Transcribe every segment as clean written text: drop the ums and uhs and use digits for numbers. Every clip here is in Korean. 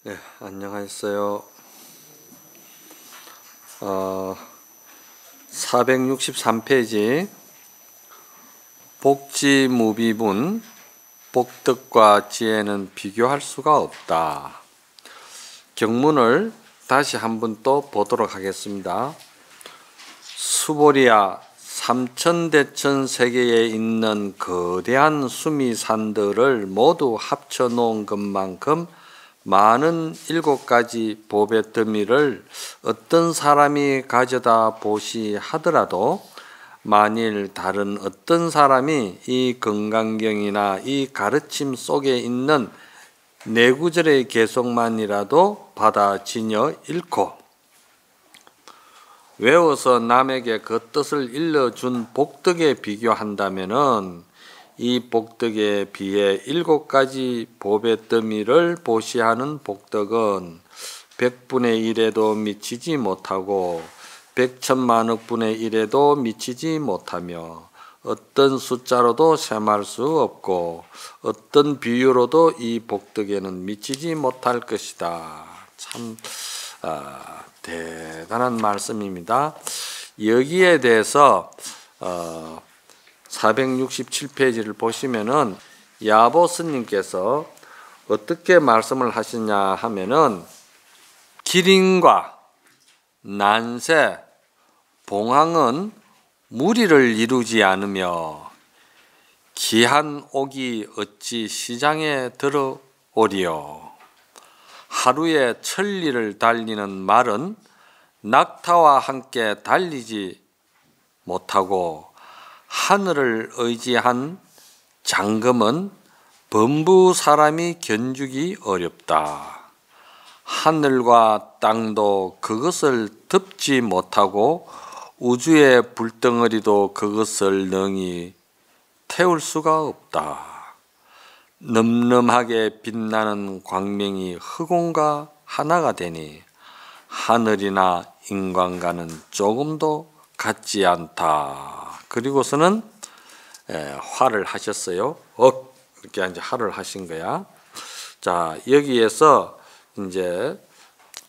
네, 안녕하세요. 463페이지 복지무비분 복덕과 지혜는 비교할 수가 없다. 경문을 다시 한번 또 보도록 하겠습니다. 수보리아 삼천대천 세계에 있는 거대한 수미산들을 모두 합쳐 놓은 것만큼 많은 7가지 보배 더미를 어떤 사람이 가져다 보시 하더라도 만일 다른 어떤 사람이 이 건강경이나 이 가르침 속에 있는 내구절의 개속만이라도 받아 지녀 읽고 외워서 남에게 그 뜻을 일러준 복덕에 비교한다면은 이 복덕에 비해 7가지 보배 더미를 보시하는 복덕은 100분의 1에도 미치지 못하고 100천만억 분의 1에도 미치지 못하며 어떤 숫자로도 셈할 수 없고 어떤 비유로도 이 복덕에는 미치지 못할 것이다. 참 대단한 말씀입니다. 여기에 대해서 467페이지를 보시면은 야보 스님께서 어떻게 말씀을 하시냐 하면은 기린과 난새, 봉황은 무리를 이루지 않으며 기한 옥이 어찌 시장에 들어오리요. 하루에 1000리를 달리는 말은 낙타와 함께 달리지 못하고 하늘을 의지한 장금은 범부 사람이 견주기 어렵다. 하늘과 땅도 그것을 덮지 못하고 우주의 불덩어리도 그것을 능히 태울 수가 없다. 늠름하게 빛나는 광명이 흑온과 하나가 되니 하늘이나 인간과는 조금도 같지 않다. 그리고서는 화를 하셨어요. 이렇게 이제 화를 하신 거야. 자, 여기에서 이제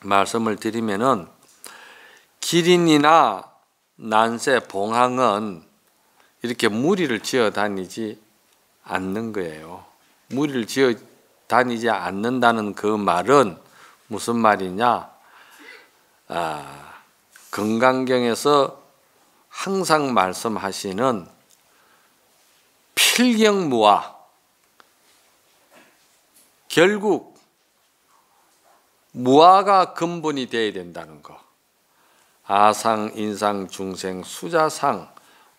말씀을 드리면은 기린이나 난새, 봉황은 이렇게 무리를 지어 다니지 않는 거예요. 무리를 지어 다니지 않는다는 그 말은 무슨 말이냐? 건강경에서 항상 말씀하시는 필경무아, 결국 무아가 근본이 되어야 된다는 거. 아상, 인상, 중생, 수자상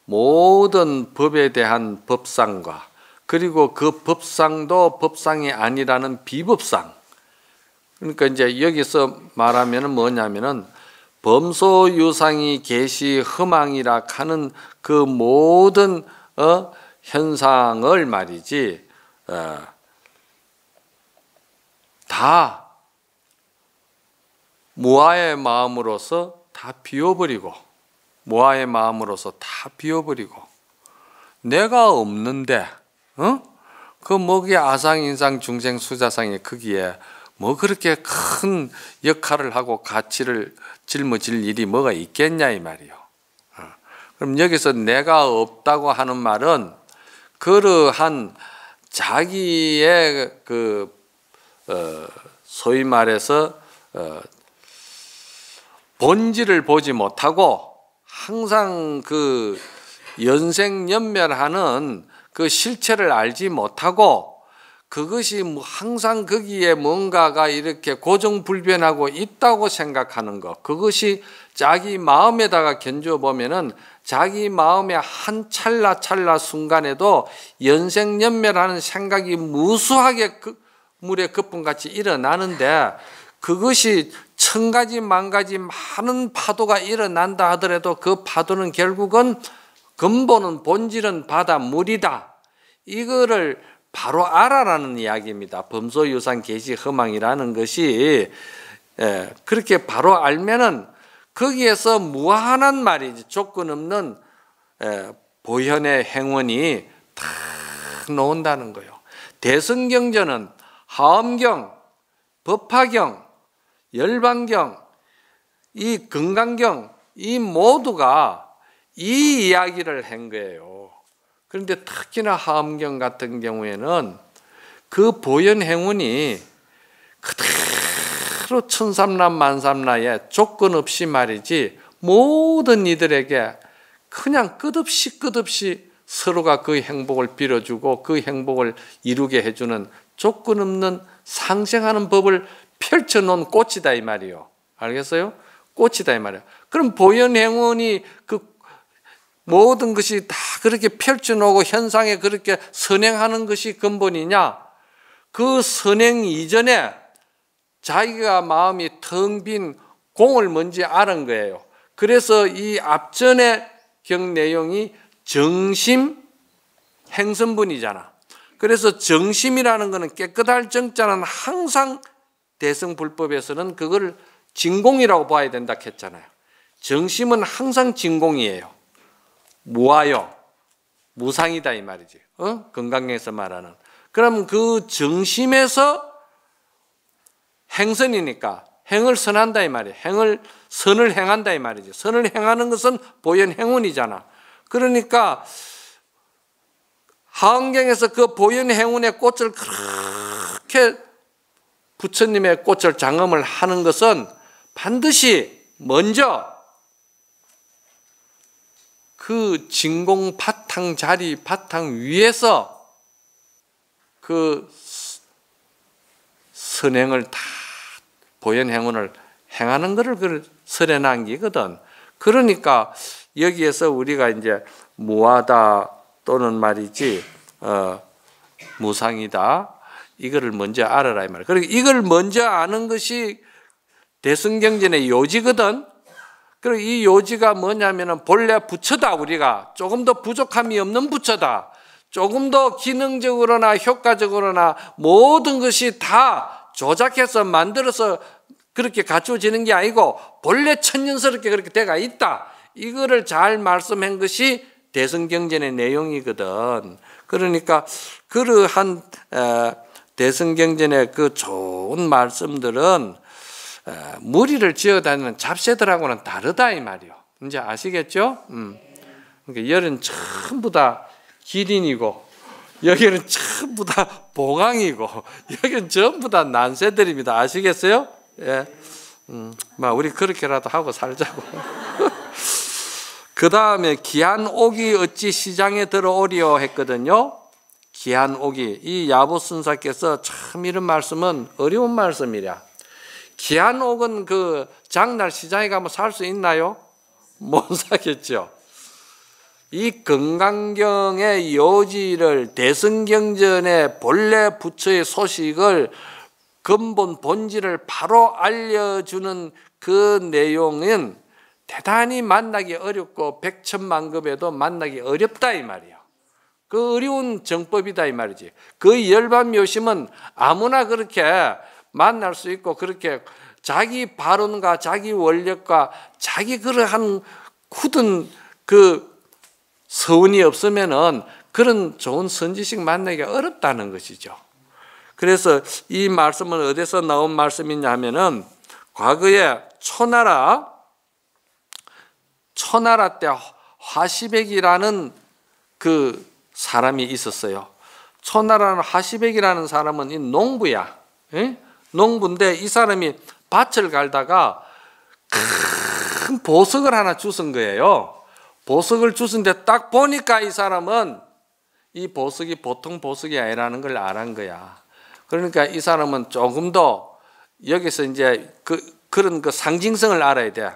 모든 법에 대한 법상과 그리고 그 법상도 법상이 아니라는 비법상. 그러니까 이제 여기서 말하면은 뭐냐면은 범소유상이 계시 흠망이라 하는 그 모든 현상을 말이지 다 무아의 마음으로서 다 비워버리고 무아의 마음으로서 다 비워버리고 내가 없는데 그 뭐기 아상, 인상, 중생, 수자상의 크기에 뭐 그렇게 큰 역할을 하고 가치를 짊어질 일이 뭐가 있겠냐 이 말이요. 그럼 여기서 내가 없다고 하는 말은 그러한 자기의 그 소위 말해서 본질을 보지 못하고 항상 그 연생연멸하는 그 실체를 알지 못하고 그것이 항상 거기에 뭔가가 이렇게 고정불변하고 있다고 생각하는 것. 그것이 자기 마음에다가 견주어 보면은 자기 마음의 한 찰나 순간에도 연생연멸하는 생각이 무수하게 물에 거품같이 일어나는데 그것이 1000가지 만가지 많은 파도가 일어난다 하더라도 그 파도는 결국은 근본은 본질은 바다 물이다. 이거를 바로 알아라는 이야기입니다. 범소유상 계시 흠망이라는 것이 그렇게 바로 알면은 거기에서 무한한 말이지 조건 없는 보현의 행원이 탁 나온다는 거예요. 대승경전은 하엄경 법화경, 열반경, 이 건강경 이 모두가 이 이야기를 한 거예요. 그런데 특히나 하엄경 같은 경우에는 그 보현행운이 그대로 천삼남 만삼라에 조건 없이 말이지 모든 이들에게 그냥 끝없이 서로가 그 행복을 빌어주고 그 행복을 이루게 해주는 조건 없는 상생하는 법을 펼쳐놓은 꽃이다 이 말이요. 알겠어요? 꽃이다 이 말이야. 그럼 보현행운이 그 모든 것이 다 그렇게 펼쳐놓고 현상에 그렇게 선행하는 것이 근본이냐? 그 선행 이전에 자기가 마음이 텅 빈 공을 뭔지 아는 거예요. 그래서 이 앞전의 경 내용이 정심 행선분이잖아. 그래서 정심이라는 것은 깨끗할 정자는 항상 대승불법에서는 그걸 진공이라고 봐야 된다 했잖아요. 정심은 항상 진공이에요. 무아요. 무상이다 이 말이지. 건강에서 말하는. 그럼 그 정심에서 행선이니까 행을 선한다 이 말이에요. 선을 행한다 이 말이지. 선을 행하는 것은 보현행운이잖아. 그러니까 하엄경에서 그 보현행운의 꽃을 그렇게 부처님의 꽃을 장엄을 하는 것은 반드시 먼저 그 진공 바탕 자리 바탕 위에서 그 선행을 다 보현행운을 행하는 것을 그걸 설해 남기거든. 그러니까 여기에서 우리가 이제 무하다 또는 말이지 무상이다 이거를 먼저 알아라 이 말이야. 그리고 이걸 먼저 아는 것이 대승경전의 요지거든. 그리고 이 요지가 뭐냐면은 본래 부처다. 우리가 조금 더 부족함이 없는 부처다. 조금 더 기능적으로나 효과적으로나 모든 것이 다 조작해서 만들어서 그렇게 갖춰지는 게 아니고 본래 천연스럽게 그렇게 돼가 있다. 이거를 잘 말씀한 것이 대승경전의 내용이거든. 그러니까 그러한 대승경전의 그 좋은 말씀들은 무리를 지어다니는 잡새들하고는 다르다 이 말이요. 이제 아시겠죠? 그러니까 열은 전부 다 기린이고 여기는 전부 다 봉황이고 여기는 전부 다 난새들입니다. 아시겠어요? 예. 우리 그렇게라도 하고 살자고. 그 다음에 기한옥이 어찌 시장에 들어오리요 했거든요. 기한옥이 이 야보선사께서 참 이런 말씀은 어려운 말씀이랴. 기한옥은 그 장날 시장에 가면 살 수 있나요? 못 사겠죠. 이 건강경의 요지를 대승경전의 본래 부처의 소식을 근본 본질을 바로 알려주는 그 내용은 대단히 만나기 어렵고 백천만급에도 만나기 어렵다 이 말이에요. 그 어려운 정법이다 이 말이지. 그 열반묘심은 아무나 그렇게 만날 수 있고 그렇게 자기 발언과 자기 원력과 자기 그러한 굳은 그 서운이 없으면은 그런 좋은 선지식 만나기가 어렵다는 것이죠. 그래서 이 말씀은 어디서 나온 말씀이냐 하면은 과거에 초나라 때 화시백이라는 그 사람이 있었어요. 초나라는 화시백이라는 사람은 이 농부야. 에? 농부인데 이 사람이 밭을 갈다가 큰 보석을 하나 주운 거예요. 보석을 주운데 딱 보니까 이 사람은 이 보석이 보통 보석이 아니라는 걸 알은 거야. 그러니까 이 사람은 조금 더 여기서 이제 그런 그 상징성을 알아야 돼.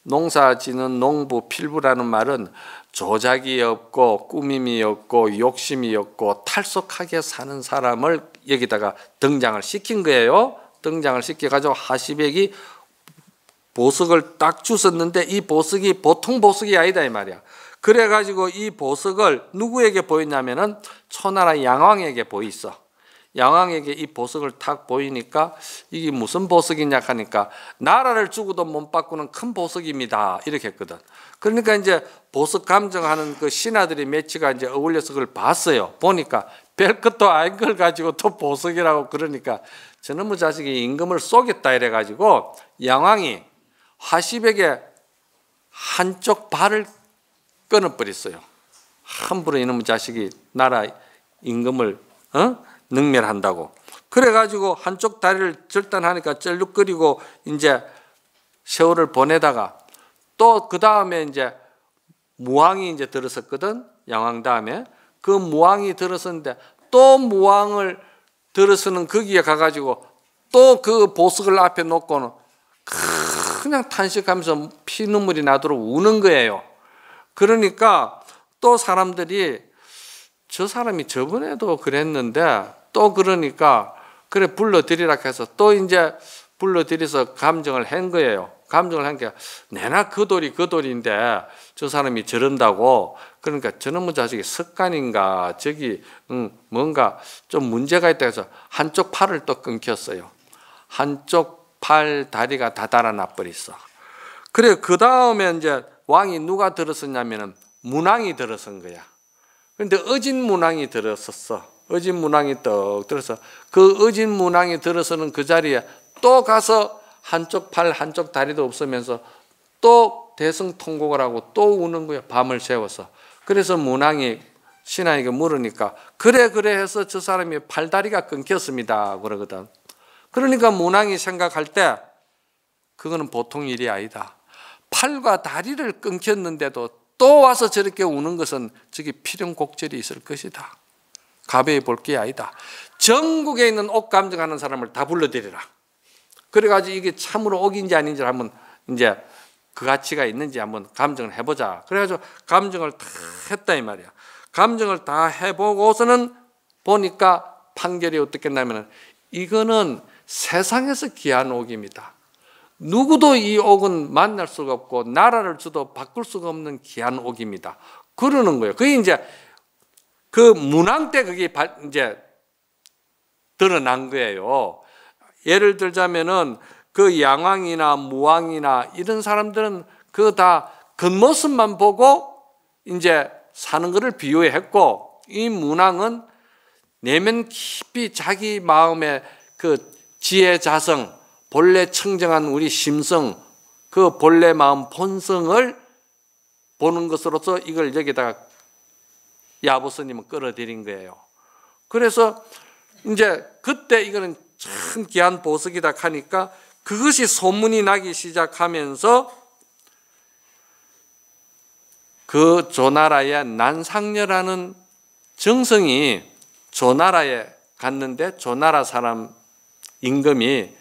농사 지는 농부 필부라는 말은 조작이 없고 꾸밈이 없고 욕심이 없고 탈속하게 사는 사람을 여기다가 등장을 시킨 거예요. 등장을 시켜가지고 하시백이 보석을 딱 주웠는데 이 보석이 보통 보석이 아니다 이 말이야. 그래가지고 이 보석을 누구에게 보였냐면은 초나라 양왕에게 보였어. 양왕에게 이 보석을 탁 보이니까 이게 무슨 보석이냐 하니까 나라를 주고도 못 바꾸는 큰 보석입니다. 이렇게 했거든. 그러니까 이제 보석 감정하는 그 신하들이 매치가 이제 어울려서 그걸 봤어요. 보니까 별 것도 아닌 걸 가지고 또 보석이라고 그러니까 저놈의 자식이 임금을 쏘겠다 이래가지고 양왕이 화시백의 한쪽 발을 끊어버렸어요. 함부로 이놈의 자식이 나라 임금을 능멸한다고. 그래가지고 한쪽 다리를 절단하니까 쩔룩거리고 이제 세월을 보내다가 또 그 다음에 이제 무왕이 이제 들어섰거든. 양왕 다음에 그 무왕이 들어섰는데 또 무왕을 들어서는 거기에 가가지고 또 그 보석을 앞에 놓고는 그냥 탄식하면서 피눈물이 나도록 우는 거예요. 그러니까 또 사람들이 저 사람이 저번에도 그랬는데 또 그러니까 그래 불러들이라 해서 또 이제 불러들여서 감정을 한 거예요. 감정을 한 게 내나 그 돌인데 저 사람이 저런다고. 그러니까 저놈의 자식이 습관인가 저기 뭔가 좀 문제가 있다 해서 한쪽 팔을 또 끊겼어요. 한쪽 팔 다리가 다 달아나 버렸어. 그래 그 다음에 이제 왕이 누가 들어섰냐면은 문왕이 들어선 거야. 그런데 어진 문왕이 들어섰어. 어진 문왕이 떡 들어서 그 어진 문왕이 들어서는 그 자리에 또 가서 한쪽 팔 한쪽 다리도 없으면서 또 대성통곡을 하고 또 우는 거야. 밤을 새워서. 그래서 문왕이 신하에게 물으니까 그래 해서 저 사람이 팔다리가 끊겼습니다 그러거든. 그러니까 문왕이 생각할 때 그거는 보통 일이 아니다. 팔과 다리를 끊겼는데도 또 와서 저렇게 우는 것은 저기 필연곡절이 있을 것이다. 가벼이 볼 게 아니다. 전국에 있는 옥 감정하는 사람을 다 불러들이라. 그래가지고 이게 참으로 옥인지 아닌지를 한번 이제 그 가치가 있는지 한번 감정을 해보자. 그래가지고 감정을 다 했다 이 말이야. 감정을 다 해보고서는 보니까 판결이 어떻게 했냐면 이거는 세상에서 귀한 옥입니다. 누구도 이 옥은 만날 수가 없고 나라를 줘도 바꿀 수가 없는 귀한 옥입니다. 그러는 거예요. 그게 이제 그 문왕 때 그게 이제 드러난 거예요. 예를 들자면은 그 양왕이나 무왕이나 이런 사람들은 그 다 겉모습만 보고 이제 사는 것을 비유했고 이 문왕은 내면 깊이 자기 마음의 그 지혜 자성 본래 청정한 우리 심성 그 본래 마음 본성을 보는 것으로서 이걸 여기다가 야보스님은 끌어들인 거예요. 그래서 이제 그때 이거는 참 귀한 보석이다 하니까 그것이 소문이 나기 시작하면서 그 조나라의 난상녀라는 정성이 조나라에 갔는데 조나라 사람 임금이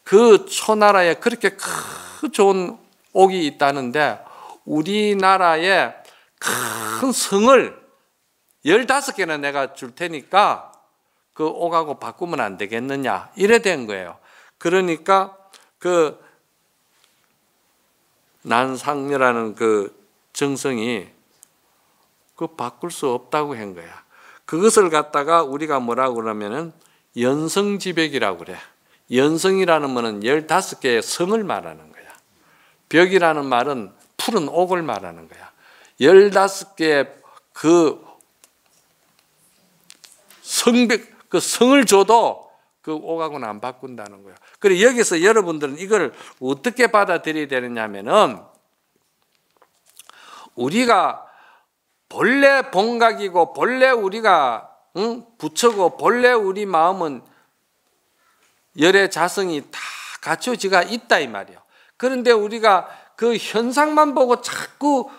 그 초나라에 그렇게 큰 좋은 옥이 있다는데 우리나라에 큰 성을 15개나 내가 줄 테니까 그 옥하고 바꾸면 안 되겠느냐 이래 된 거예요. 그러니까 그 난상녀라는 그 정성이 그 바꿀 수 없다고 한 거야. 그것을 갖다가 우리가 뭐라고 그러면은 연성지벽이라고 그래. 연성이라는 말은 15개의 성을 말하는 거야. 벽이라는 말은 푸른 옥을 말하는 거야. 15개의 그 성벽, 그 성을 줘도 그 옥하고는 안 바꾼다는 거예요. 그래 여기서 여러분들은 이걸 어떻게 받아들여야 되느냐면은 우리가 본래 본각이고 본래 우리가 부처고 본래 우리 마음은 열의 자성이 다 갖춰지가 있다 이 말이에요. 그런데 우리가 그 현상만 보고 자꾸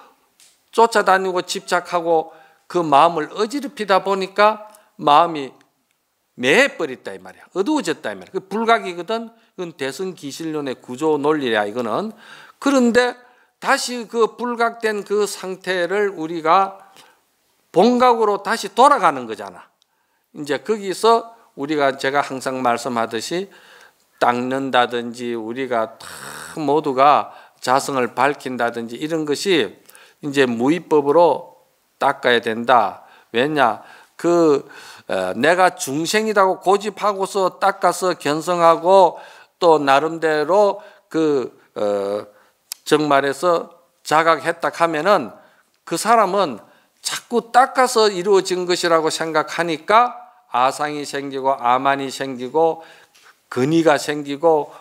쫓아다니고 집착하고 그 마음을 어지럽히다 보니까 마음이 매해버렸다 이 말이야. 어두워졌다 이 말이야. 그 불각이거든. 이건 대승기실론의 구조 논리야 이거는. 그런데 다시 그 불각된 그 상태를 우리가 본각으로 다시 돌아가는 거잖아. 이제 거기서 우리가 제가 항상 말씀하듯이 닦는다든지 우리가 다 모두가 자성을 밝힌다든지 이런 것이 이제 무위법으로 닦아야 된다. 왜냐? 내가 중생이라고 고집하고서 닦아서 견성하고 또 나름대로 정말해서 자각했다 하면은 그 사람은 자꾸 닦아서 이루어진 것이라고 생각하니까 아상이 생기고 아만이 생기고 근위가 생기고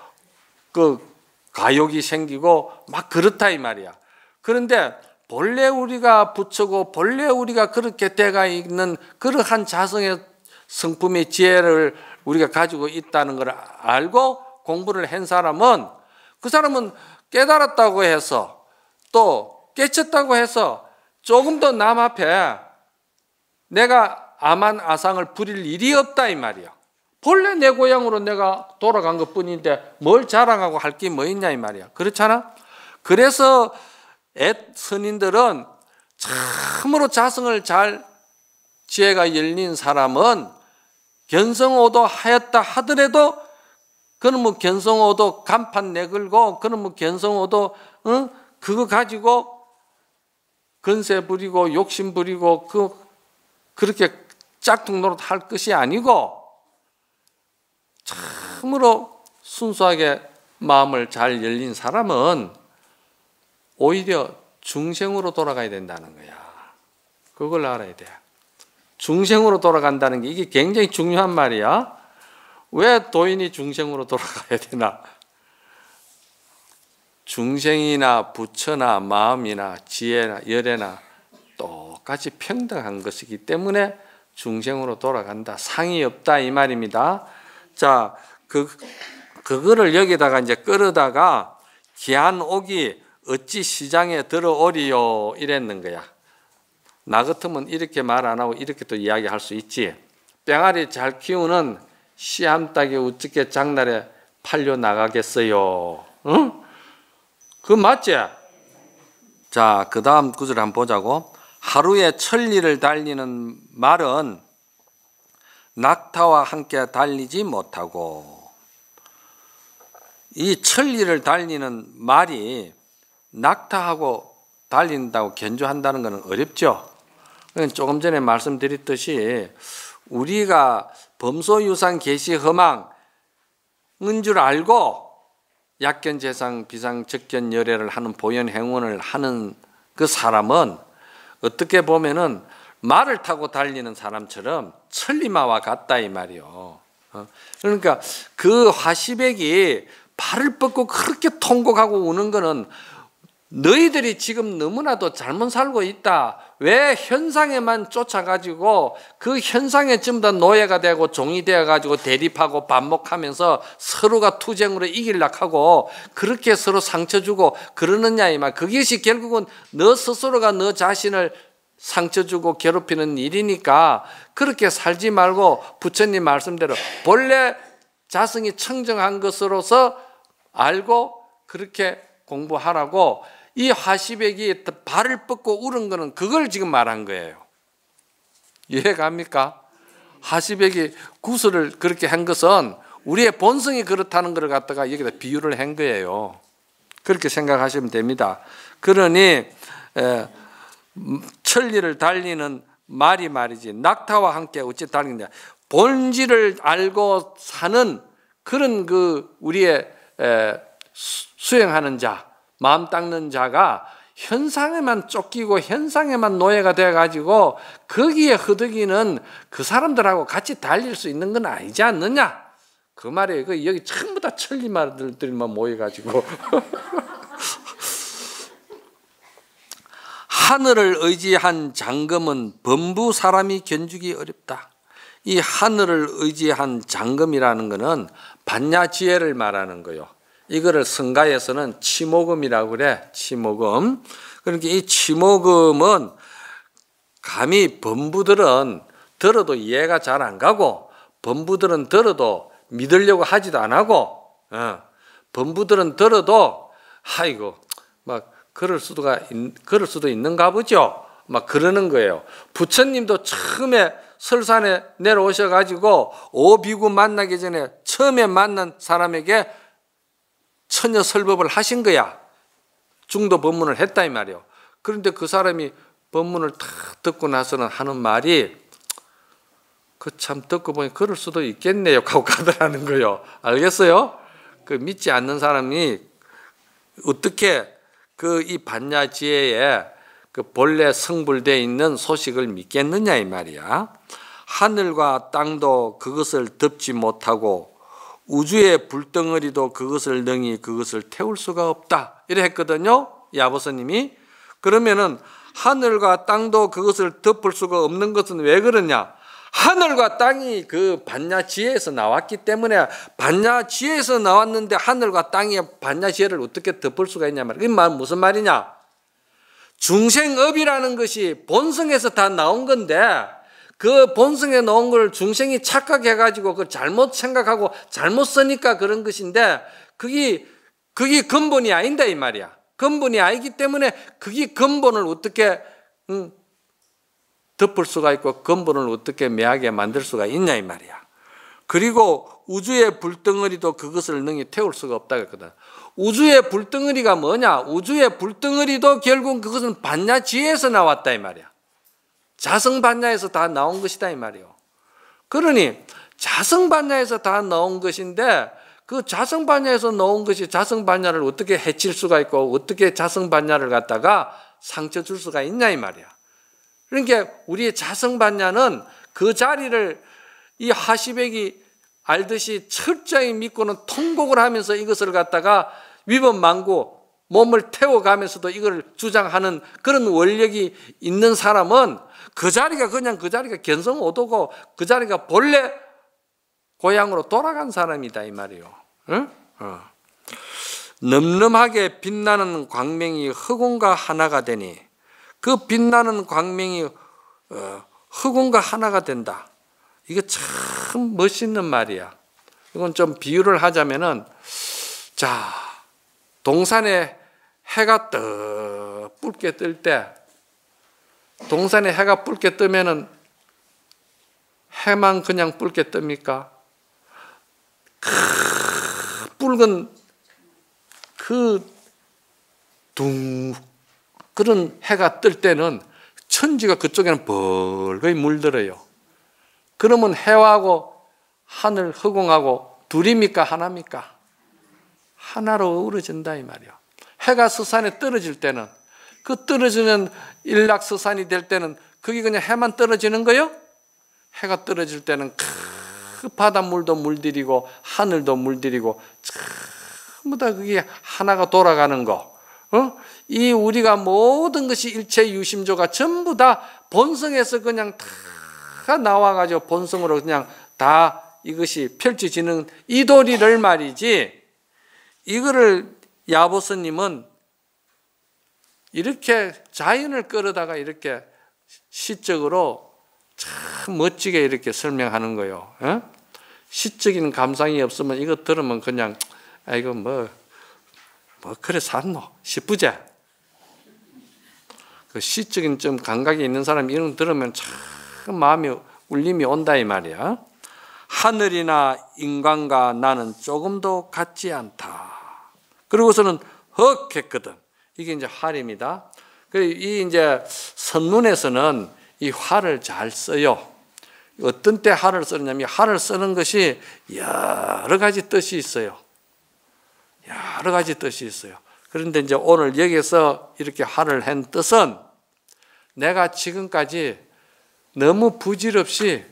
그 가욕이 생기고 막 그렇다 이 말이야. 그런데 본래 우리가 부처고 본래 우리가 그렇게 돼가 있는 그러한 자성의 성품의 지혜를 우리가 가지고 있다는 걸 알고 공부를 한 사람은 그 사람은 깨달았다고 해서 또 깨쳤다고 해서 조금 더 남 앞에 내가 아만 아상을 부릴 일이 없다 이 말이야. 본래 내 고향으로 내가 돌아간 것뿐인데 뭘 자랑하고 할 게 뭐 있냐 이 말이야. 그렇잖아? 그래서 선인들은 참으로 자성을 잘 지혜가 열린 사람은 견성오도 하였다 하더라도 그는 뭐 견성오도 간판 내걸고 그는 뭐 견성오도 그거 가지고 건세 부리고 욕심 부리고 그렇게 짝퉁 노릇 할 것이 아니고 참으로 순수하게 마음을 잘 열린 사람은 오히려 중생으로 돌아가야 된다는 거야. 그걸 알아야 돼. 중생으로 돌아간다는 게 이게 굉장히 중요한 말이야. 왜 도인이 중생으로 돌아가야 되나? 중생이나 부처나 마음이나 지혜나 열애나 똑같이 평등한 것이기 때문에 중생으로 돌아간다. 상이 없다 이 말입니다. 자, 그거를 여기다가 이제 끌어다가 기한옥이 어찌 시장에 들어오리요 이랬는 거야. 나 같으면 이렇게 말 안 하고 이렇게 또 이야기할 수 있지. 뺑아리 잘 키우는 씨암탉이 어떻게 장날에 팔려 나가겠어요? 응? 그거 맞지? 자, 그 다음 구절 한번 보자고. 하루에 천리를 달리는 말은 낙타와 함께 달리지 못하고, 이 천리를 달리는 말이 낙타하고 달린다고 견주한다는 것은 어렵죠. 조금 전에 말씀드렸듯이 우리가 범소유상 계시허망인 줄 알고 약견 재상 비상 적견 열애를 하는 보현 행원을 하는 그 사람은 어떻게 보면은 말을 타고 달리는 사람처럼 천리마와 같다 이 말이요. 그러니까 그 화시백이 발을 뻗고 그렇게 통곡하고 우는 거는 너희들이 지금 너무나도 잘못 살고 있다. 왜 현상에만 쫓아가지고 그 현상에 전부 다 노예가 되고 종이 되어가지고 대립하고 반목하면서 서로가 투쟁으로 이기려고 하고 그렇게 서로 상처 주고 그러느냐 이 말. 그것이 결국은 너 스스로가 너 자신을 상처 주고 괴롭히는 일이니까 그렇게 살지 말고 부처님 말씀대로 본래 자성이 청정한 것으로서 알고 그렇게 공부하라고. 이 화시백이 발을 뻗고 울은 거는 그걸 지금 말한 거예요. 이해갑니까? 화시백이 구슬을 그렇게 한 것은 우리의 본성이 그렇다는 걸 갖다가 여기다 비유를 한 거예요. 그렇게 생각하시면 됩니다. 그러니 천리를 달리는 말이 말이지 낙타와 함께 어찌 달리냐. 본질을 알고 사는 그런 그 우리의 수행하는 자, 마음 닦는 자가 현상에만 쫓기고 현상에만 노예가 돼가지고 거기에 허덕이는 그 사람들하고 같이 달릴 수 있는 건 아니지 않느냐. 그 말이에요. 여기 전부 다 천리 말들만 모여가지고 하늘을 의지한 장검은 범부 사람이 견주기 어렵다. 이 하늘을 의지한 장검이라는 것은 반야지혜를 말하는 거요. 이거를 성가에서는 치모금이라고 그래. 치모금. 그러니까 이 치모금은 감히 범부들은 들어도 이해가 잘 안 가고 범부들은 들어도 믿으려고 하지도 안 하고 범부들은 들어도 아이고 막 그럴 수도 있는가 보죠. 막 그러는 거예요. 부처님도 처음에 설산에 내려오셔가지고 오비구 만나기 전에 처음에 만난 사람에게 처녀 설법을 하신 거야. 중도 법문을 했다 이 말이에요. 그런데 그 사람이 법문을 탁 듣고 나서는 하는 말이 그 참 듣고 보니 그럴 수도 있겠네요 하고 가더라는 거예요. 알겠어요? 그 믿지 않는 사람이 어떻게 그 이 반야지혜에 그 본래 성불되어 있는 소식을 믿겠느냐 이 말이야. 하늘과 땅도 그것을 덮지 못하고 우주의 불덩어리도 그것을 능히 그것을 태울 수가 없다. 이래 했거든요. 이 아버서님이. 그러면은 하늘과 땅도 그것을 덮을 수가 없는 것은 왜 그러냐? 하늘과 땅이 그 반야지혜에서 나왔기 때문에 반야지혜에서 나왔는데 하늘과 땅의 반야지혜를 어떻게 덮을 수가 있냐 말이야. 그 말 무슨 말이냐? 중생업이라는 것이 본성에서 다 나온 건데 그 본성에 나온 걸 중생이 착각해가지고 그 잘못 생각하고 잘못 쓰니까 그런 것인데 그게 근본이 아닌다 이 말이야. 근본이 아니기 때문에 그게 근본을 어떻게 덮을 수가 있고 근본을 어떻게 매하게 만들 수가 있냐 이 말이야. 그리고 우주의 불덩어리도 그것을 능히 태울 수가 없다 그랬거든. 우주의 불덩어리가 뭐냐? 우주의 불덩어리도 결국 그것은 반야지혜에서 나왔다 이 말이야. 자성반야에서 다 나온 것이다 이 말이요. 그러니 자성반야에서 다 나온 것인데 그 자성반야에서 나온 것이 자성반야를 어떻게 해칠 수가 있고 어떻게 자성반야를 갖다가 상처 줄 수가 있냐 이 말이야. 그러니까 우리의 자성반야는 그 자리를 이 하시백이 알듯이 철저히 믿고는 통곡을 하면서 이것을 갖다가 위법망고 몸을 태워가면서도 이걸 주장하는 그런 원력이 있는 사람은 그 자리가 그냥 그 자리가 견성오도고 그 자리가 본래 고향으로 돌아간 사람이다 이 말이요. 응? 넘넘하게 빛나는 광명이 흑온과 하나가 되니 그 빛나는 광명이 흑온과 하나가 된다. 이게 참 멋있는 말이야. 이건 좀 비유를 하자면은 자 동산에 해가 떠 붉게 뜰 때 동산에 해가 붉게 뜨면은 해만 그냥 붉게 뜹니까? 붉은 그런 해가 뜰 때는 천지가 그쪽에는 벌거이 물들어요. 그러면 해하고 하늘 허공하고 둘입니까 하나입니까? 하나로 어우러진다 이 말이야. 해가 서산에 떨어질 때는 그 떨어지는 일락서산이 될 때는 그게 그냥 해만 떨어지는 거요? 해가 떨어질 때는 그 바닷물도 물들이고 하늘도 물들이고 전부 다 그게 하나가 돌아가는 거. 이 우리가 모든 것이 일체 유심조가 전부 다 본성에서 그냥 다 나와가지고 본성으로 그냥 다 이것이 펼쳐지는 이 도리를 말이지. 이거를 야보스님은 이렇게 자연을 끌어다가 이렇게 시적으로 참 멋지게 이렇게 설명하는 거예요. 시적인 감상이 없으면 이거 들으면 그냥 이거 뭐 그래 샀노 싶으제. 그 시적인 좀 감각이 있는 사람이 이런 거 들으면 참 마음이 울림이 온다 이 말이야. 하늘이나 인간과 나는 조금도 같지 않다. 그러고서는 헉 했거든. 이게 이제 활입니다. 이 이제 선문에서는 이 활을 잘 써요. 어떤 때 활을 쓰느냐면 활을 쓰는 것이 여러 가지 뜻이 있어요. 여러 가지 뜻이 있어요. 그런데 이제 오늘 여기서 이렇게 활을 한 뜻은 내가 지금까지 너무 부질없이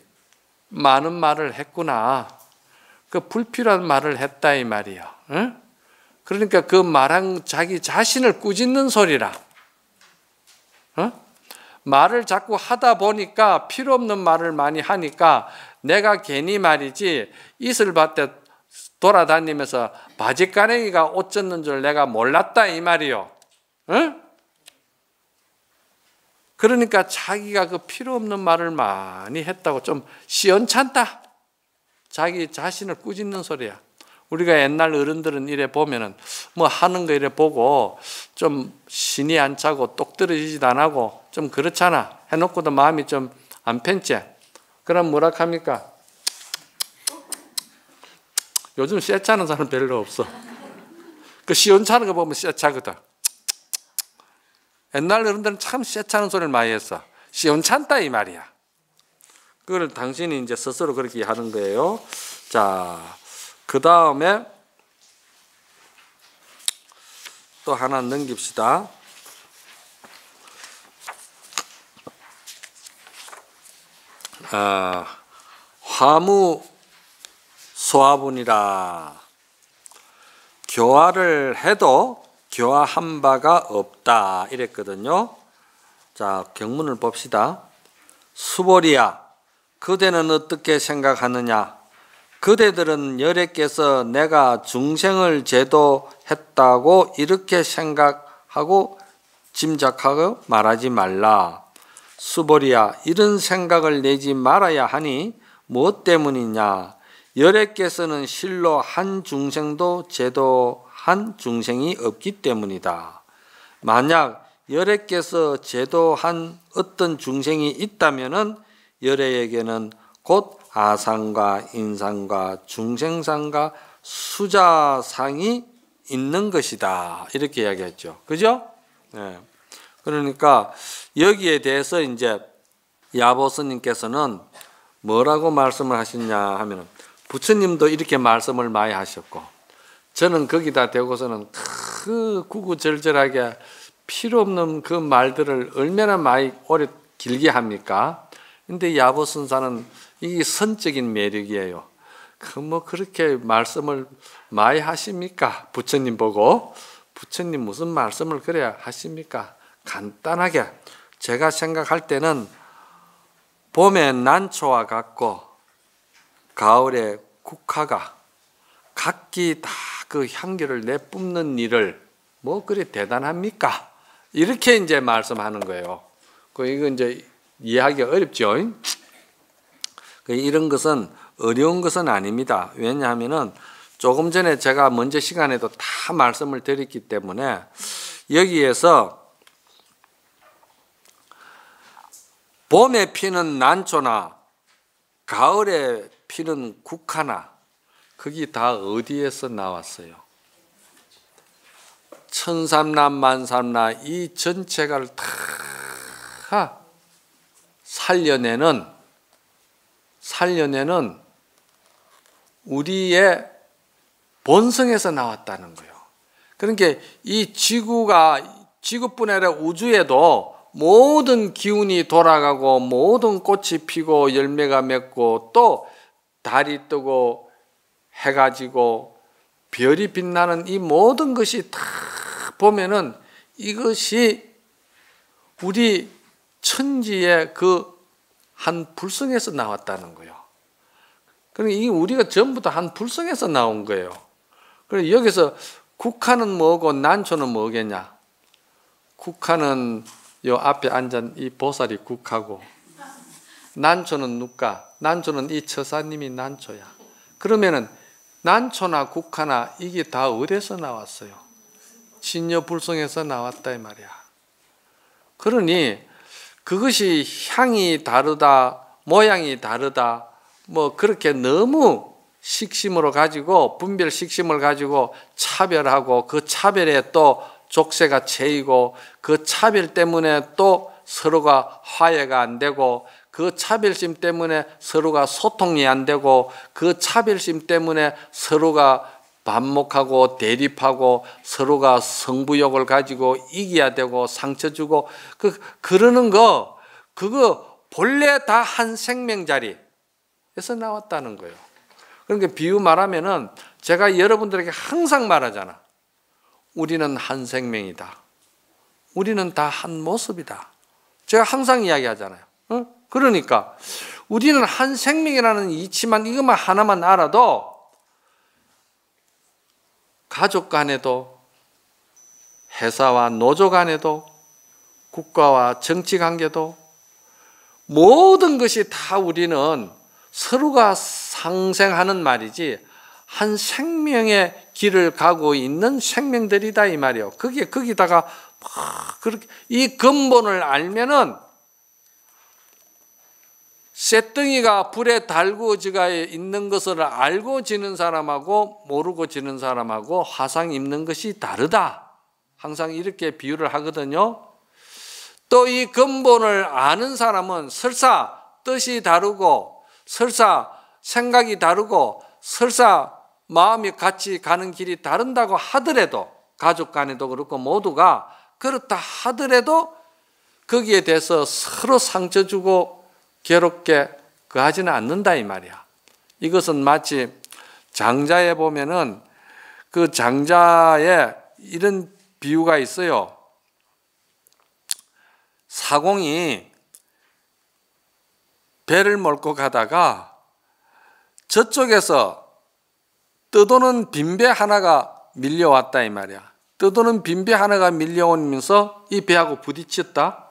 많은 말을 했구나. 그 불필요한 말을 했다 이 말이야. 응? 그러니까 그 말한 자기 자신을 꾸짖는 소리라. 말을 자꾸 하다 보니까 필요 없는 말을 많이 하니까 내가 괜히 말이지 이슬밭에 돌아다니면서 바짓가랭이가 옷 젖는 줄 내가 몰랐다 이 말이요. 그러니까 자기가 그 필요 없는 말을 많이 했다고 좀 시원찮다. 자기 자신을 꾸짖는 소리야. 우리가 옛날 어른들은 이래 보면은 뭐 하는 거 이래 보고 좀 신이 안 차고 똑 떨어지지도 안 하고 좀 그렇잖아. 해놓고도 마음이 좀 안 편치. 그럼 뭐라 합니까? 요즘 쎄차는 사람 별로 없어. 그 시원찮은 거 보면 쎄차거든. 옛날 어른들은 참 쎄차는 소리를 많이 했어. 시원찮다 이 말이야. 그걸 당신이 이제 스스로 그렇게 하는 거예요. 자, 그 다음에 또 하나 넘깁시다. 화무 소화분이라 교화를 해도 교화한 바가 없다 이랬거든요. 자, 경문을 봅시다. 수보리야, 그대는 어떻게 생각하느냐? 그대들은 여래께서 내가 중생을 제도했다고 이렇게 생각하고 짐작하고 말하지 말라. 수보리야, 이런 생각을 내지 말아야 하니 무엇 때문이냐? 여래께서는 실로 한 중생도 제도한 중생이 없기 때문이다. 만약 여래께서 제도한 어떤 중생이 있다면은 여래에게는 곧 아상과 인상과 중생상과 수자상이 있는 것이다. 이렇게 이야기했죠. 그죠? 네. 그러니까 여기에 대해서 이제 야보스님께서는 뭐라고 말씀을 하시냐 하면은 부처님도 이렇게 말씀을 많이 하셨고 저는 거기다 대고서는 그 구구절절하게 필요 없는 그 말들을 얼마나 많이 오래 길게 합니까? 근데 야보선사는 이게 선적인 매력이에요. 뭐 그렇게 말씀을 많이 하십니까? 부처님 보고 부처님 무슨 말씀을 그래야 하십니까? 간단하게 제가 생각할 때는 봄에 난초와 같고 가을에 국화가 각기 다 그 향기를 내뿜는 일을 뭐 그리 대단합니까? 이렇게 이제 말씀하는 거예요. 이거 이제 이해하기가 어렵죠. 이런 것은 어려운 것은 아닙니다. 왜냐하면은 조금 전에 제가 먼저 시간에도 다 말씀을 드렸기 때문에 여기에서 봄에 피는 난초나 가을에 피는 국화나 그게 다 어디에서 나왔어요? 천삼나 만삼나 이 전체를 다 살려내는 우리의 본성에서 나왔다는 거예요. 그러니까 이 지구뿐 아니라 우주에도 모든 기운이 돌아가고 모든 꽃이 피고 열매가 맺고 또 달이 뜨고 해가 지고 별이 빛나는 이 모든 것이 다 보면은 이것이 우리 천지의 그 한 불성에서 나왔다는 거예요. 그러니까 이 우리가 전부 다 한 불성에서 나온 거예요. 그래서 여기서 국화는 뭐고 난초는 뭐겠냐? 국화는 요 앞에 앉은 이 보살이 국화고 난초는 누가? 난초는 이 처사님이 난초야. 그러면은 난초나 국화나 이게 다 어디서 나왔어요? 진여불성에서 나왔다 이 말이야. 그러니 그것이 향이 다르다, 모양이 다르다, 뭐 그렇게 너무 식심으로 가지고 분별 식심을 가지고 차별하고 그 차별에 또 족쇄가 채이고 그 차별 때문에 또 서로가 화해가 안 되고 그 차별심 때문에 서로가 소통이 안 되고 그 차별심 때문에 서로가 반목하고 대립하고 서로가 승부욕을 가지고 이겨야 되고 상처 주고 그러는 거 그거 본래 다 한 생명자리에서 나왔다는 거예요. 그러니까 비유 말하면은 제가 여러분들에게 항상 말하잖아. 우리는 한 생명이다. 우리는 다 한 모습이다. 제가 항상 이야기하잖아요. 그러니까 우리는 한 생명이라는 이치만 이것만 하나만 알아도 가족 간에도 회사와 노조 간에도 국가와 정치 관계도 모든 것이 다 우리는 서로가 상생하는 말이지 한 생명의 길을 가고 있는 생명들이다 이 말이에요. 거기다가 그렇게 이 근본을 알면은 쇳덩이가 불에 달구어지가 있는 것을 알고 지는 사람하고 모르고 지는 사람하고 화상 입는 것이 다르다. 항상 이렇게 비유를 하거든요. 또 이 근본을 아는 사람은 설사 뜻이 다르고 설사 생각이 다르고 설사 마음이 같이 가는 길이 다른다고 하더라도 가족 간에도 그렇고 모두가 그렇다 하더라도 거기에 대해서 서로 상처 주고 괴롭게 하지는 않는다 이 말이야. 이것은 마치 장자에 보면은 그 장자에 이런 비유가 있어요. 사공이 배를 몰고 가다가 저쪽에서 떠도는 빈배 하나가 밀려왔다 이 말이야. 떠도는 빈배 하나가 밀려오면서 이 배하고 부딪혔다.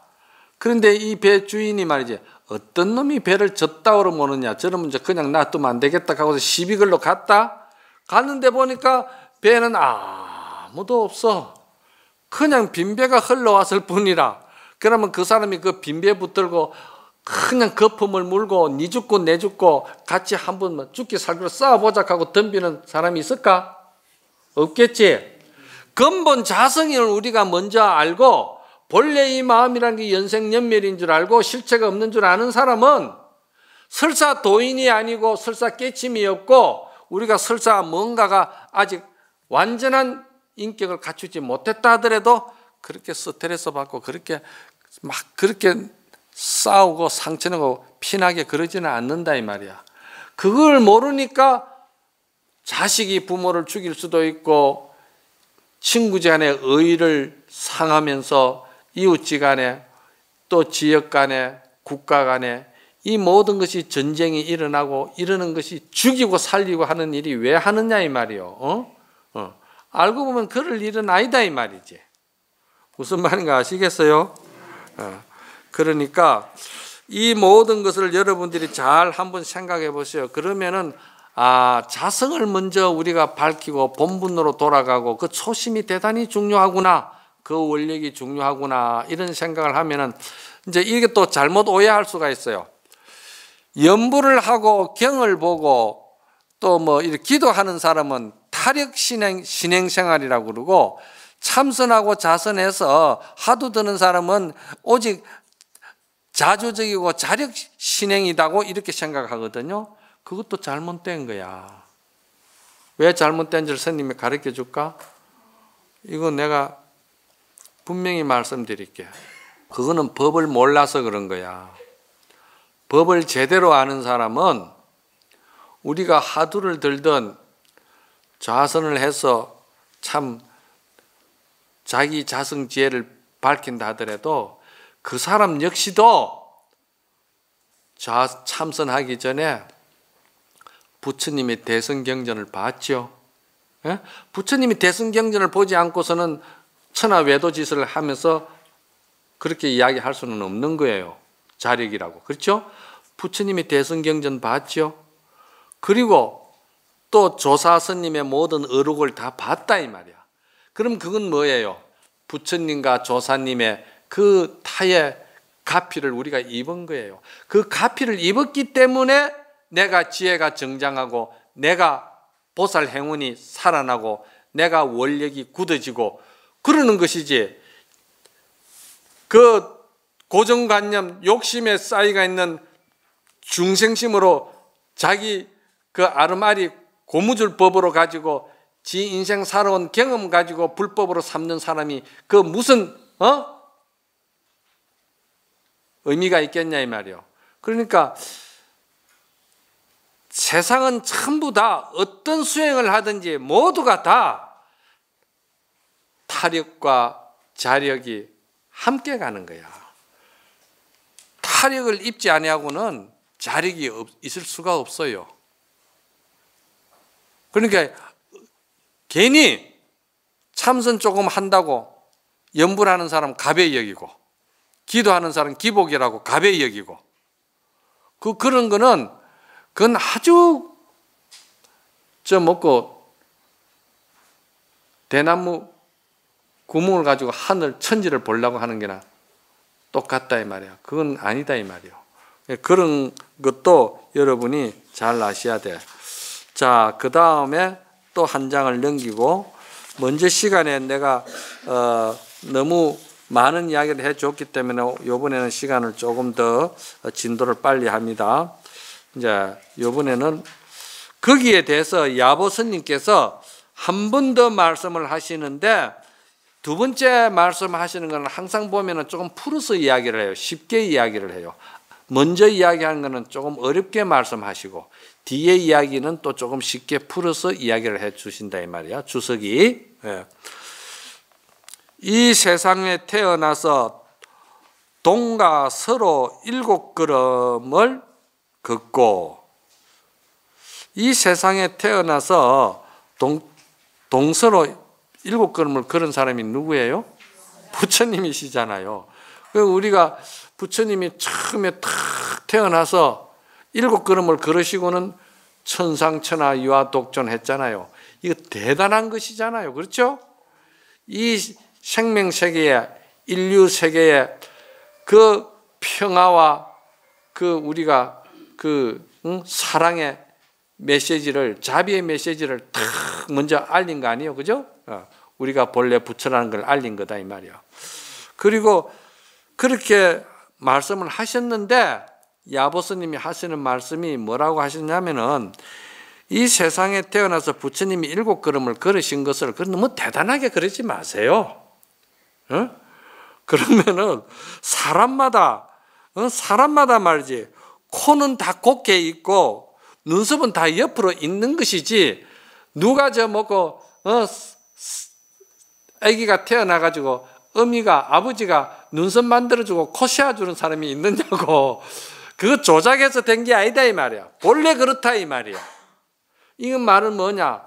그런데 이 배 주인이 말이지, 어떤 놈이 배를 저따오로 모느냐, 저러면 이제 그냥 놔두면 안 되겠다 하고서 시비 걸러 갔다. 갔는데 보니까 배는 아무도 없어. 그냥 빈배가 흘러왔을 뿐이라. 그러면 그 사람이 그 빈배 붙들고 그냥 거품을 물고 니 죽고 내 죽고 같이 한번 죽기 살기로 싸워보자 하고 덤비는 사람이 있을까? 없겠지. 근본 자성을 우리가 먼저 알고 본래 이 마음이라는 게 연생연멸인 줄 알고 실체가 없는 줄 아는 사람은 설사 도인이 아니고 설사 깨침이 없고 우리가 설사 뭔가가 아직 완전한 인격을 갖추지 못했다 하더라도 그렇게 스트레스 받고 그렇게 싸우고 상처내고 피나게 그러지는 않는다 이 말이야. 그걸 모르니까 자식이 부모를 죽일 수도 있고 친구간의 의의를 상하면서 이웃지간에 또 지역간에 국가간에 이 모든 것이 전쟁이 일어나고 이러는 것이 죽이고 살리고 하는 일이 왜 하느냐 이 말이요. 알고 보면 그럴 일은 아니다 이 말이지. 무슨 말인가 아시겠어요? 그러니까 이 모든 것을 여러분들이 잘 한번 생각해 보세요. 그러면은 자성을 먼저 우리가 밝히고 본분으로 돌아가고 그 초심이 대단히 중요하구나. 그 원력이 중요하구나. 이런 생각을 하면은 이제 이게 또 잘못 오해할 수가 있어요. 연부를 하고 경을 보고 또 뭐 이렇게 기도하는 사람은 타력 신행 생활이라고 그러고 참선하고 자선해서 하도 드는 사람은 오직 자조적이고 자력 신행이다고 이렇게 생각하거든요. 그것도 잘못된 거야. 왜 잘못된지를 스님이 가르쳐 줄까? 이거 내가 분명히 말씀드릴게. 그거는 법을 몰라서 그런 거야. 법을 제대로 아는 사람은 우리가 하두를 들든 좌선을 해서 참 자기 자성 지혜를 밝힌다 하더라도 그 사람 역시도 참선하기 전에 부처님의 대성경전을 봤죠. 예? 부처님이 대성경전을 보지 않고서는 천하외도짓을 하면서 그렇게 이야기할 수는 없는 거예요. 자력이라고. 그렇죠? 부처님이 대성경전 봤죠. 그리고 또 조사스님의 모든 어록을 다 봤다 이 말이야. 그럼 그건 뭐예요? 부처님과 조사님의 그 타의 가피를 우리가 입은 거예요. 그 가피를 입었기 때문에 내가 지혜가 정장하고 내가 보살 행운이 살아나고 내가 원력이 굳어지고 그러는 것이지. 그 고정관념 욕심에 쌓이가 있는 중생심으로 자기 그 아르마리 고무줄 법으로 가지고 지 인생 살아온 경험 가지고 불법으로 삼는 사람이 그 무슨 의미가 있겠냐 이 말이요. 그러니까 세상은 전부 다 어떤 수행을 하든지 모두가 다 타력과 자력이 함께 가는 거야. 타력을 입지 아니하고는 자력이 있을 수가 없어요. 그러니까 괜히 참선 조금 한다고 염불하는 사람 가벼이 여기고 기도하는 사람 기복이라고 가벼이 여기고 그런 거는 그건 아주 먹고 대나무 구멍을 가지고 하늘 천지를 보려고 하는 게나 똑같다 이 말이야. 그건 아니다 이 말이요. 그런 것도 여러분이 잘 아셔야 돼. 자, 그 다음에 또 한 장을 넘기고 먼저 시간에 내가 너무 많은 이야기를 해줬기 때문에 이번에는 시간을 조금 더 진도를 빨리 합니다. 이제 이번에는 거기에 대해서 야보스님께서 한 번 더 말씀을 하시는데 두 번째 말씀하시는 건 항상 보면은 조금 풀어서 이야기를 해요. 쉽게 이야기를 해요. 먼저 이야기하는 것은 조금 어렵게 말씀하시고 뒤에 이야기는 또 조금 쉽게 풀어서 이야기를 해 주신다 이 말이야. 주석이. 이 세상에 태어나서 동과 서로 7걸음을 걷고, 이 세상에 태어나서 동서로 7걸음을 걸은 사람이 누구예요? 부처님이시잖아요. 우리가 부처님이 처음에 탁 태어나서 7걸음을 걸으시고는 천상천하 유아독존했잖아요. 이거 대단한 것이잖아요. 그렇죠? 이 생명세계에, 인류세계에 그 평화와 그 우리가 그 사랑의 메시지를, 자비의 메시지를 탁 먼저 알린 거 아니에요? 그죠? 우리가 본래 부처라는 걸 알린 거다 이 말이야. 그리고 그렇게 말씀을 하셨는데 야보스님이 하시는 말씀이 뭐라고 하셨냐면은, 이 세상에 태어나서 부처님이 7걸음을 걸으신 것을 너무 대단하게 그러지 마세요. 그러면은 사람마다 말이지, 코는 다 곱게 있고 눈썹은 다 옆으로 있는 것이지, 누가 저 먹고 아기가 태어나가지고 어미가, 아버지가 눈썹 만들어주고 코 씌워주는 사람이 있느냐고. 그거 조작해서 된 게 아니다 이 말이야. 본래 그렇다 이 말이야. 이건 말은 뭐냐,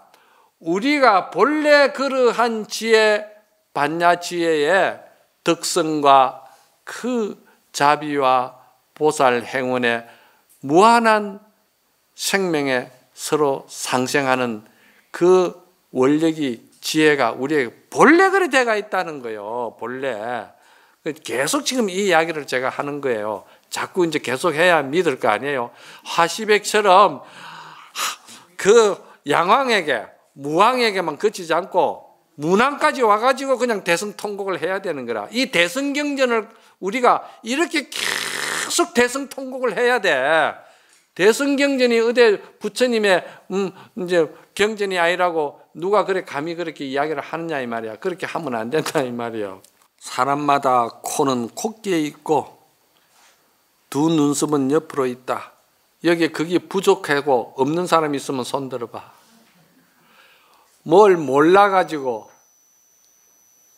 우리가 본래 그러한 지혜, 반야지혜의 덕성과 그 자비와 보살 행운의 무한한 생명에 서로 상생하는 그 원력이, 지혜가 우리에게 본래 그래 돼가 있다는 거예요. 본래. 계속 지금 이 이야기를 제가 하는 거예요. 자꾸 이제 계속 해야 믿을 거 아니에요. 화시백처럼 그 양왕에게, 무왕에게만 그치지 않고 문왕까지 와가지고 그냥 대승통곡을 해야 되는 거라. 이 대승경전을 우리가 이렇게 계속 대승통곡을 해야 돼. 대승경전이 어디 부처님의 이제 경전이 아니라고 누가 그래 감히 그렇게 이야기를 하느냐 이 말이야. 그렇게 하면 안 된다 이 말이야. 사람마다 코는 곱게 있고 두 눈썹은 옆으로 있다. 여기에 그게 부족하고 없는 사람이 있으면 손 들어봐. 뭘 몰라가지고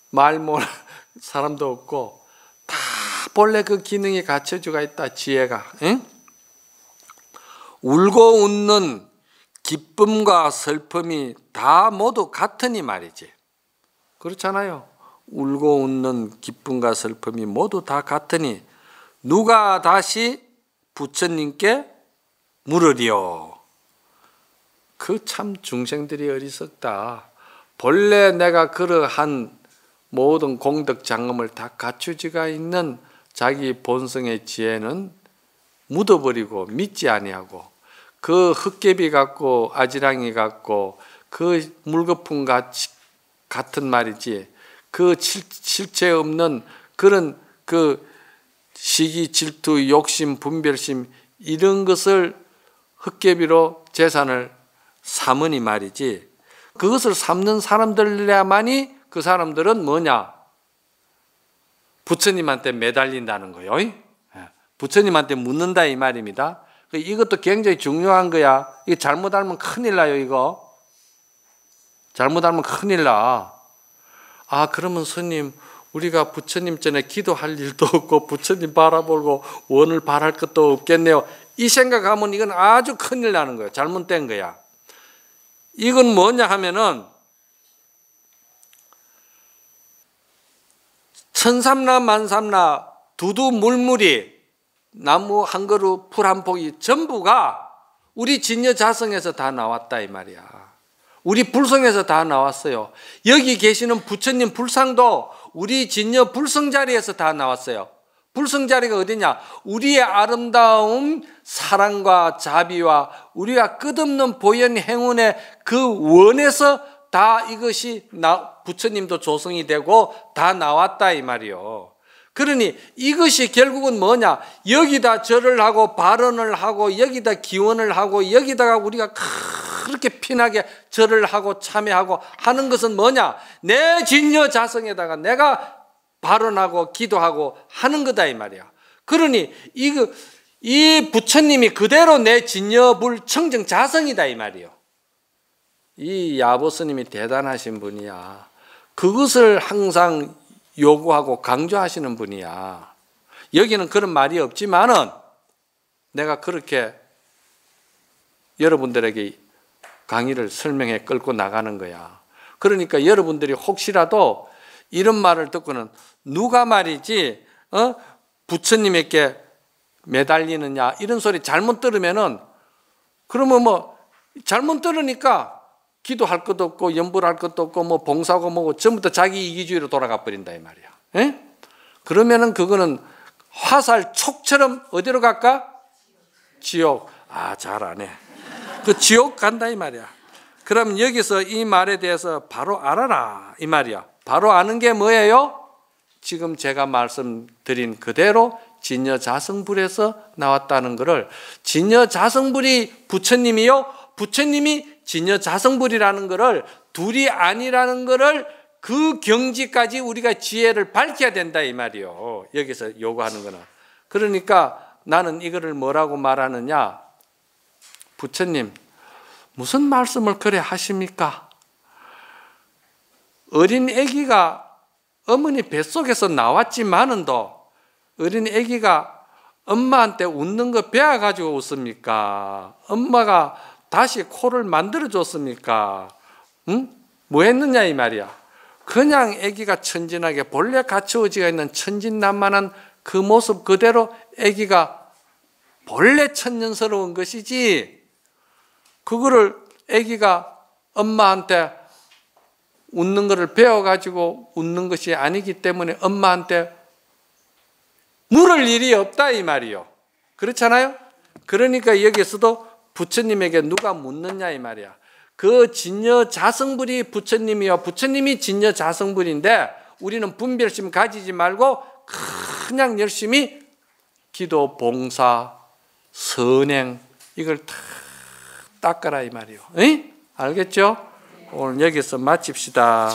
말 못하는 사람도 없고 다 본래 그 기능이 갖춰져가 있다. 지혜가. 응? 울고 웃는 기쁨과 슬픔이 다 모두 같으니 말이지. 그렇잖아요. 울고 웃는 기쁨과 슬픔이 모두 다 같으니 누가 다시 부처님께 물으리요. 그 참 중생들이 어리석다. 본래 내가 그러한 모든 공덕 장엄을 다 갖추지가 있는 자기 본성의 지혜는 묻어버리고 믿지 아니하고, 그 흙개비 같고 아지랑이 같고 그 물거품 같은 말이지, 그 실체 없는 그런 그 시기, 질투, 욕심, 분별심 이런 것을 흙개비로 재산을 삼으니 말이지, 그것을 삼는 사람들야만이 그 사람들은 뭐냐? 부처님한테 매달린다는 거예요. 부처님한테 묻는다 이 말입니다. 이것도 굉장히 중요한 거야. 이거 잘못 알면 큰일 나요. 이거 잘못 알면 큰일 나. 아, 그러면 스님, 우리가 부처님 전에 기도할 일도 없고 부처님 바라보고 원을 바랄 것도 없겠네요. 이 생각하면 이건 아주 큰일 나는 거예요. 잘못된 거야. 이건 뭐냐 하면은 천삼라 만삼라 두두 물물이 나무 한 그루 풀 한 폭이 전부가 우리 진여 자성에서 다 나왔다 이 말이야. 우리 불성에서 다 나왔어요. 여기 계시는 부처님 불상도 우리 진여 불성 자리에서 다 나왔어요. 불성 자리가 어디냐? 우리의 아름다움, 사랑과 자비와 우리가 끝없는 보현 행운의 그 원에서 다 이것이 부처님도 조성이 되고 다 나왔다 이 말이요. 그러니 이것이 결국은 뭐냐? 여기다 절을 하고 발언을 하고 여기다 기원을 하고 여기다가 우리가 그렇게 피나게 절을 하고 참여하고 하는 것은 뭐냐? 내 진여 자성에다가 내가 발언하고 기도하고 하는 거다 이 말이야. 그러니 이 부처님이 그대로 내 진여불 청정 자성이다 이 말이요. 이 야보스님이 대단하신 분이야. 그것을 항상 요구하고 강조하시는 분이야. 여기는 그런 말이 없지만은 내가 그렇게 여러분들에게 강의를 설명해 끌고 나가는 거야. 그러니까 여러분들이 혹시라도 이런 말을 듣고는 누가 말이지 부처님에게 매달리느냐 이런 소리 잘못 들으면은 그러면 뭐 잘못 들으니까 기도할 것도 없고 염불할 것도 없고 뭐 봉사하고 뭐고 전부 다 자기 이기주의로 돌아가 버린다 이 말이야. 에? 그러면은 그거는 화살 촉처럼 어디로 갈까? 지옥. 아, 잘 안 해. 그 지옥 간다 이 말이야. 그럼 여기서 이 말에 대해서 바로 알아라 이 말이야. 바로 아는 게 뭐예요? 지금 제가 말씀드린 그대로 진여자성불에서 나왔다는 것을, 진여자성불이 부처님이요, 부처님이 진여자성불이라는 것을, 둘이 아니라는 것을, 그 경지까지 우리가 지혜를 밝혀야 된다 이 말이요. 여기서 요구하는 거는. 그러니까 나는 이거를 뭐라고 말하느냐, 부처님 무슨 말씀을 그래 하십니까? 어린 아기가 어머니 뱃속에서 나왔지만은도 어린 아기가 엄마한테 웃는 거 배워가지고 웃습니까? 엄마가 다시 코를 만들어줬습니까? 응? 뭐 했느냐 이 말이야. 그냥 아기가 천진하게 본래 갖추어지가 있는 천진난만한 그 모습 그대로 아기가 본래 천년스러운 것이지, 그거를 아기가 엄마한테 웃는 것을 배워가지고 웃는 것이 아니기 때문에 엄마한테 물을 일이 없다 이 말이요. 그렇잖아요? 그러니까 여기서도 부처님에게 누가 묻느냐 이 말이야. 그 진여자성불이 부처님이요, 부처님이 진여자성불인데 우리는 분별심 가지지 말고 그냥 열심히 기도, 봉사, 선행 이걸 다 닦아라 이 말이요. 에이? 알겠죠? 오늘 여기서 마칩시다.